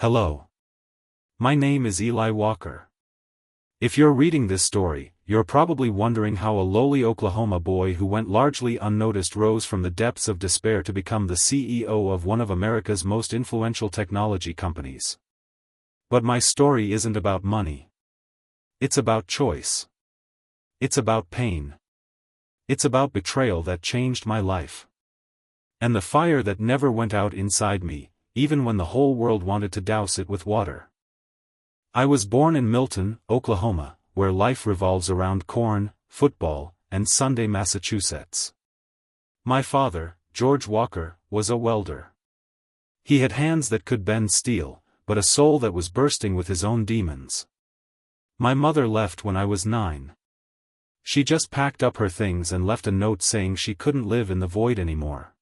Hello. My name is Eli Walker. If you're reading this story, you're probably wondering how a lowly Oklahoma boy who went largely unnoticed rose from the depths of despair to become the CEO of one of America's most influential technology companies. But my story isn't about money. It's about choice. It's about pain. It's about betrayal that changed my life. And the fire that never went out inside me, even when the whole world wanted to douse it with water. I was born in Milton, Oklahoma, where life revolves around corn, football, and Sunday Massachusetts. My father, George Walker, was a welder. He had hands that could bend steel, but a soul that was bursting with his own demons. My mother left when I was 9. She just packed up her things and left a note saying she couldn't live in the void anymore.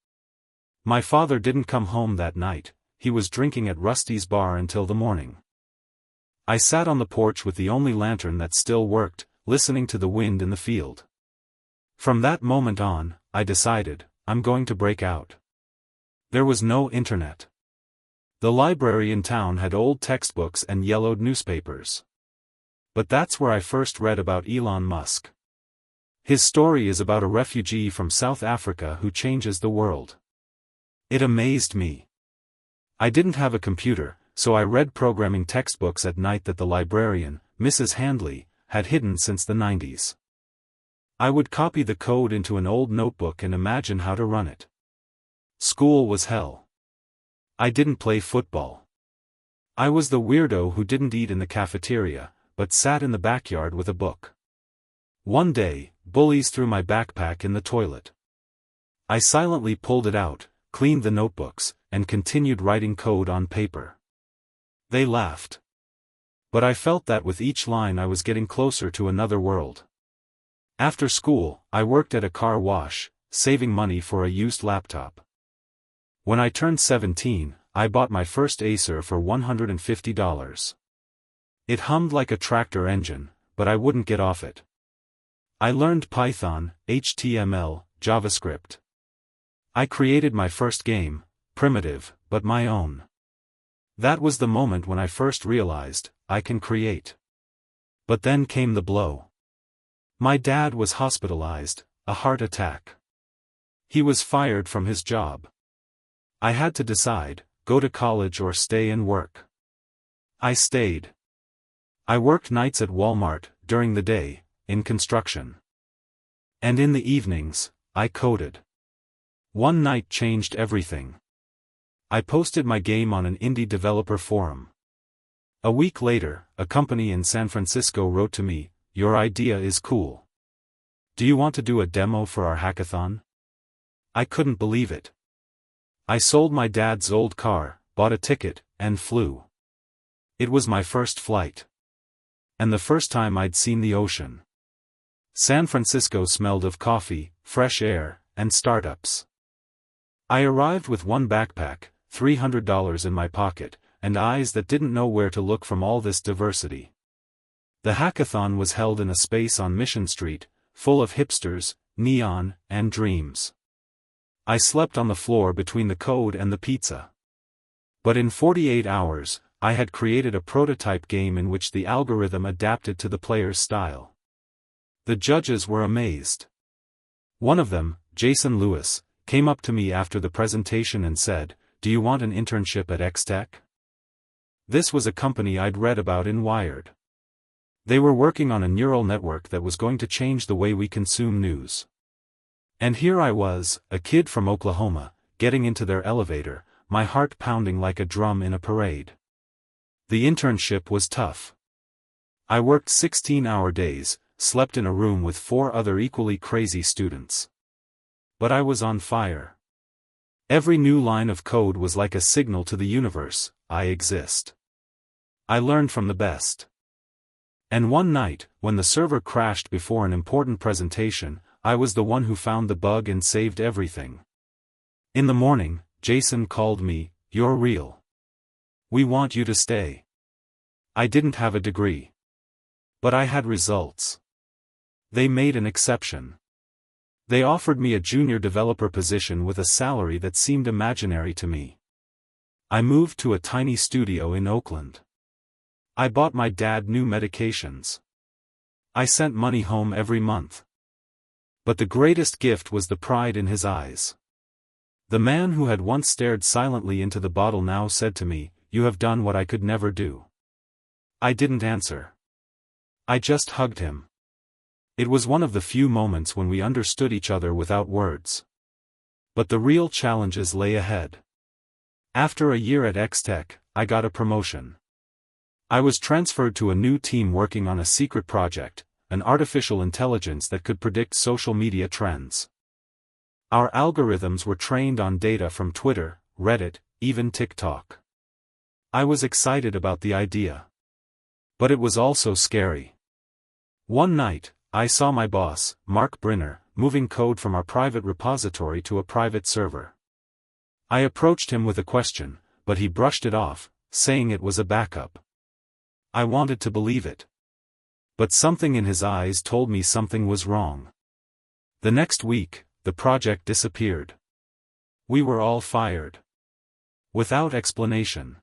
My father didn't come home that night. He was drinking at Rusty's bar until the morning. I sat on the porch with the only lantern that still worked, listening to the wind in the field. From that moment on, I decided, I'm going to break out. There was no internet. The library in town had old textbooks and yellowed newspapers. But that's where I first read about Elon Musk. His story is about a refugee from South Africa who changes the world. It amazed me. I didn't have a computer, so I read programming textbooks at night that the librarian, Mrs. Handley, had hidden since the 90s. I would copy the code into an old notebook and imagine how to run it. School was hell. I didn't play football. I was the weirdo who didn't eat in the cafeteria, but sat in the backyard with a book. One day, bullies threw my backpack in the toilet. I silently pulled it out, cleaned the notebooks, and continued writing code on paper. They laughed. But I felt that with each line I was getting closer to another world. After school, I worked at a car wash, saving money for a used laptop. When I turned 17, I bought my first Acer for $150. It hummed like a tractor engine, but I wouldn't get off it. I learned Python, HTML, JavaScript. I created my first game, primitive, but my own. That was the moment when I first realized, I can create. But then came the blow. My dad was hospitalized, a heart attack. He was fired from his job. I had to decide, go to college or stay and work. I stayed. I worked nights at Walmart, during the day, in construction. And in the evenings, I coded. One night changed everything. I posted my game on an indie developer forum. A week later, a company in San Francisco wrote to me, "Your idea is cool. Do you want to do a demo for our hackathon?" I couldn't believe it. I sold my dad's old car, bought a ticket, and flew. It was my first flight. And the first time I'd seen the ocean. San Francisco smelled of coffee, fresh air, and startups. I arrived with one backpack, $300 in my pocket, and eyes that didn't know where to look from all this diversity. The hackathon was held in a space on Mission Street, full of hipsters, neon, and dreams. I slept on the floor between the code and the pizza. But in 48 hours, I had created a prototype game in which the algorithm adapted to the player's style. The judges were amazed. One of them, Jason Lewis, came up to me after the presentation and said, "Do you want an internship at X-Tech?" This was a company I'd read about in Wired. They were working on a neural network that was going to change the way we consume news. And here I was, a kid from Oklahoma, getting into their elevator, my heart pounding like a drum in a parade. The internship was tough. I worked 16-hour days, slept in a room with 4 other equally crazy students. But I was on fire. Every new line of code was like a signal to the universe, I exist. I learned from the best. And one night, when the server crashed before an important presentation, I was the one who found the bug and saved everything. In the morning, Jason called me, "You're real. We want you to stay." I didn't have a degree. But I had results. They made an exception. They offered me a junior developer position with a salary that seemed imaginary to me. I moved to a tiny studio in Oakland. I bought my dad new medications. I sent money home every month. But the greatest gift was the pride in his eyes. The man who had once stared silently into the bottle now said to me, "You have done what I could never do." I didn't answer. I just hugged him. It was one of the few moments when we understood each other without words. But the real challenges lay ahead. After a year at X-Tech, I got a promotion. I was transferred to a new team working on a secret project, an artificial intelligence that could predict social media trends. Our algorithms were trained on data from Twitter, Reddit, even TikTok. I was excited about the idea. But it was also scary. One night, I saw my boss, Mark Brinner, moving code from our private repository to a private server. I approached him with a question, but he brushed it off, saying it was a backup. I wanted to believe it. But something in his eyes told me something was wrong. The next week, the project disappeared. We were all fired. Without explanation.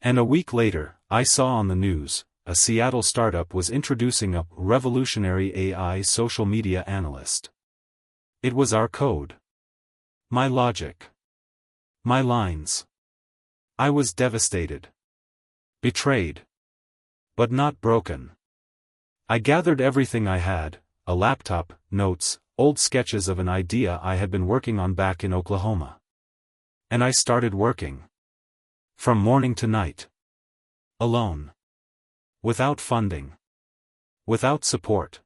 And a week later, I saw on the news, a Seattle startup was introducing a revolutionary AI social media analyst. It was our code. My logic. My lines. I was devastated. Betrayed. But not broken. I gathered everything I had, a laptop, notes, old sketches of an idea I had been working on back in Oklahoma. And I started working. From morning to night. Alone. Without funding. Without support.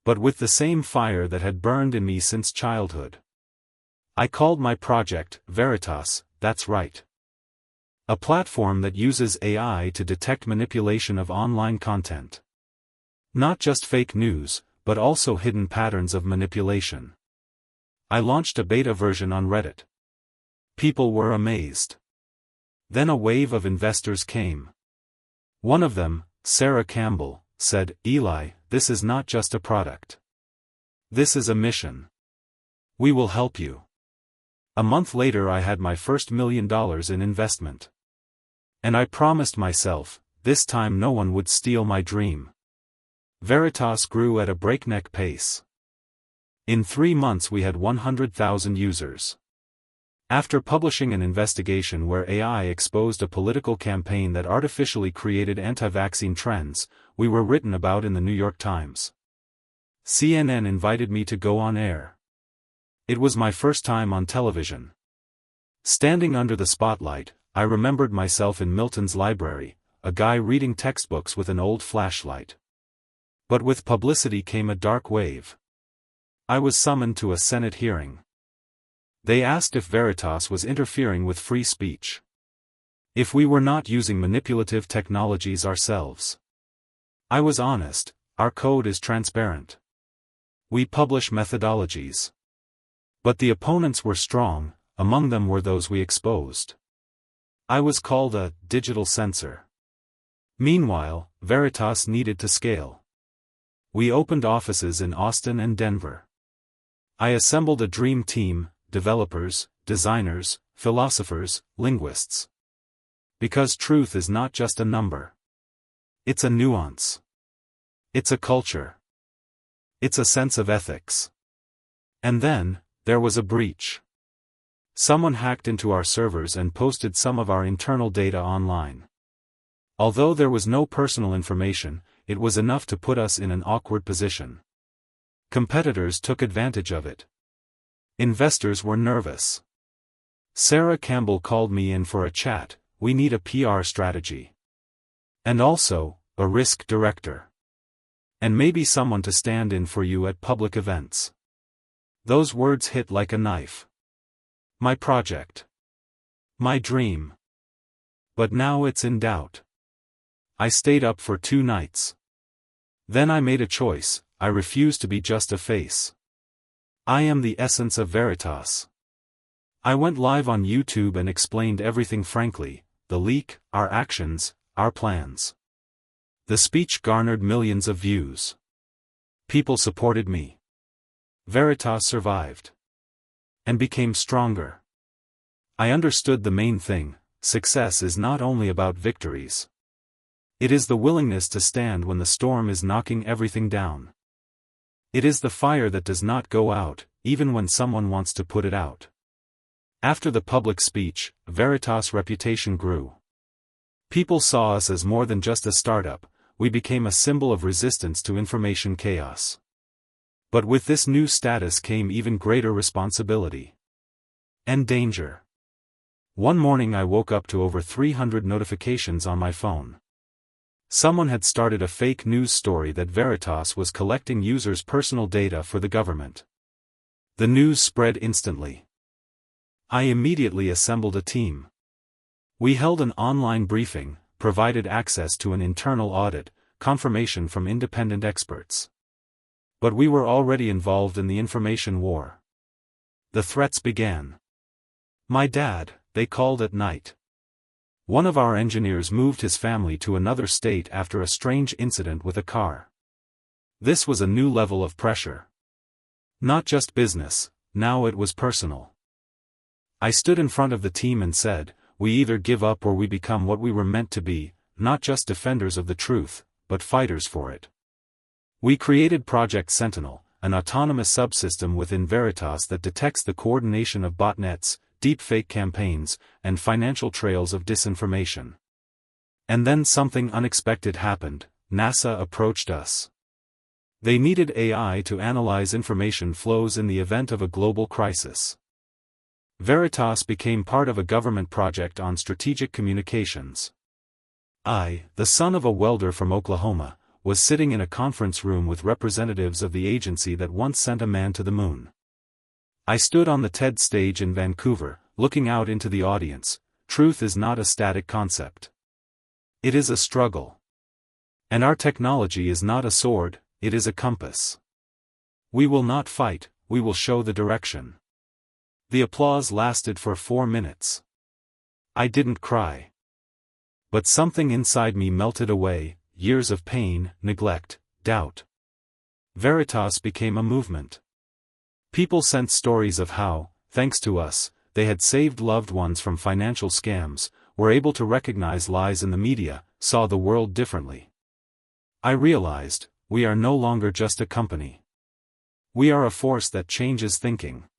But with the same fire that had burned in me since childhood. I called my project Veritas, that's right. A platform that uses AI to detect manipulation of online content. Not just fake news, but also hidden patterns of manipulation. I launched a beta version on Reddit. People were amazed. Then a wave of investors came. One of them, Sarah Campbell, said, "Eli, this is not just a product. This is a mission. We will help you." A month later I had my first $1 million in investment. And I promised myself, this time no one would steal my dream. Veritas grew at a breakneck pace. In 3 months we had 100,000 users. After publishing an investigation where AI exposed a political campaign that artificially created anti-vaccine trends, we were written about in the New York Times. CNN invited me to go on air. It was my first time on television. Standing under the spotlight, I remembered myself in Milton's library, a guy reading textbooks with an old flashlight. But with publicity came a dark wave. I was summoned to a Senate hearing. They asked if Veritas was interfering with free speech. If we were not using manipulative technologies ourselves. I was honest, our code is transparent. We publish methodologies. But the opponents were strong, among them were those we exposed. I was called a digital censor. Meanwhile, Veritas needed to scale. We opened offices in Austin and Denver. I assembled a dream team, developers, designers, philosophers, linguists. Because truth is not just a number. It's a nuance. It's a culture. It's a sense of ethics. And then, there was a breach. Someone hacked into our servers and posted some of our internal data online. Although there was no personal information, it was enough to put us in an awkward position. Competitors took advantage of it. Investors were nervous. Sarah Campbell called me in for a chat. "We need a PR strategy. And also, a risk director. And maybe someone to stand in for you at public events." Those words hit like a knife. My project. My dream. But now it's in doubt. I stayed up for 2 nights. Then I made a choice. I refuse to be just a face. I am the essence of Veritas. I went live on YouTube and explained everything frankly, the leak, our actions, our plans. The speech garnered millions of views. People supported me. Veritas survived. And became stronger. I understood the main thing, success is not only about victories. It is the willingness to stand when the storm is knocking everything down. It is the fire that does not go out, even when someone wants to put it out. After the public speech, Veritas' reputation grew. People saw us as more than just a startup, we became a symbol of resistance to information chaos. But with this new status came even greater responsibility. And danger. One morning I woke up to over 300 notifications on my phone. Someone had started a fake news story that Veritas was collecting users' personal data for the government. The news spread instantly. I immediately assembled a team. We held an online briefing, provided access to an internal audit, confirmation from independent experts. But we were already involved in the information war. The threats began. My dad, they called at night. One of our engineers moved his family to another state after a strange incident with a car. This was a new level of pressure. Not just business, now it was personal. I stood in front of the team and said, we either give up or we become what we were meant to be, not just defenders of the truth, but fighters for it. We created Project Sentinel, an autonomous subsystem within Veritas that detects the coordination of botnets, deepfake campaigns, and financial trails of disinformation. And then something unexpected happened. NASA approached us. They needed AI to analyze information flows in the event of a global crisis. Veritas became part of a government project on strategic communications. I, the son of a welder from Oklahoma, was sitting in a conference room with representatives of the agency that once sent a man to the moon. I stood on the TED stage in Vancouver, looking out into the audience. Truth is not a static concept. It is a struggle. And our technology is not a sword, it is a compass. We will not fight, we will show the direction. The applause lasted for 4 minutes. I didn't cry. But something inside me melted away, years of pain, neglect, doubt. Veritas became a movement. People sent stories of how, thanks to us, they had saved loved ones from financial scams, were able to recognize lies in the media, saw the world differently. I realized, we are no longer just a company. We are a force that changes thinking.